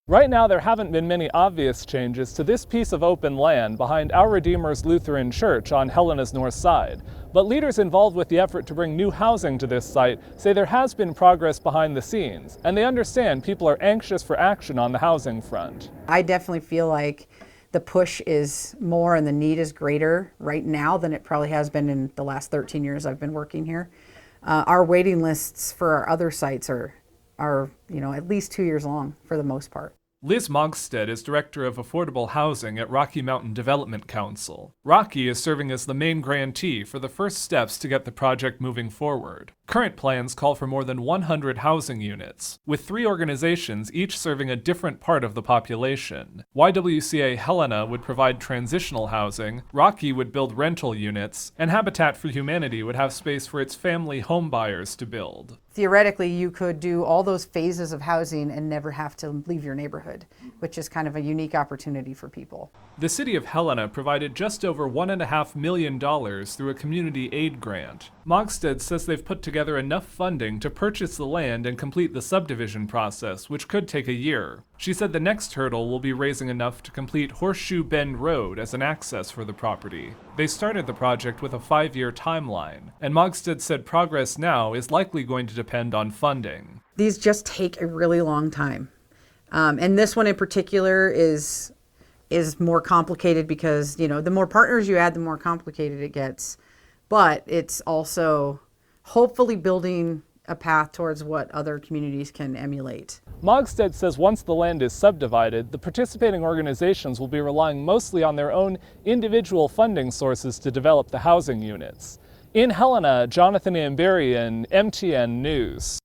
Right now, there haven't been many obvious changes to this piece of open land behind Our Redeemer's Lutheran Church on Helena's north side. But leaders involved with the effort to bring new housing to this site say there has been progress behind the scenes, and they understand people are anxious for action on the housing front. I definitely feel like the push is more and the need is greater right now than it probably has been in the last 13 years I've been working here. Our waiting lists for our other sites are at least 2 years long for the most part. Liz Mogstead is Director of Affordable Housing at Rocky Mountain Development Council. Rocky is serving as the main grantee for the first steps to get the project moving forward. Current plans call for more than 100 housing units, with 3 organizations each serving a different part of the population. YWCA Helena would provide transitional housing, Rocky would build rental units, and Habitat for Humanity would have space for its family home buyers to build. Theoretically, you could do all those phases of housing and never have to leave your neighborhood, which is kind of a unique opportunity for people. The city of Helena provided just over $1.5 million through a community aid grant. Mogstead says they've put together enough funding to purchase the land and complete the subdivision process, which could take a year. She said the next hurdle will be raising enough to complete Horseshoe Bend Road as an access for the property. They started the project with a 5-year timeline, and Mogstead said progress now is likely going to depend on funding. These just take a really long time. And this one in particular is more complicated because, the more partners you add, the more complicated it gets. But it's also hopefully building a path towards what other communities can emulate. Mogstead says once the land is subdivided, the participating organizations will be relying mostly on their own individual funding sources to develop the housing units. In Helena, Jonathan Amberian, MTN News.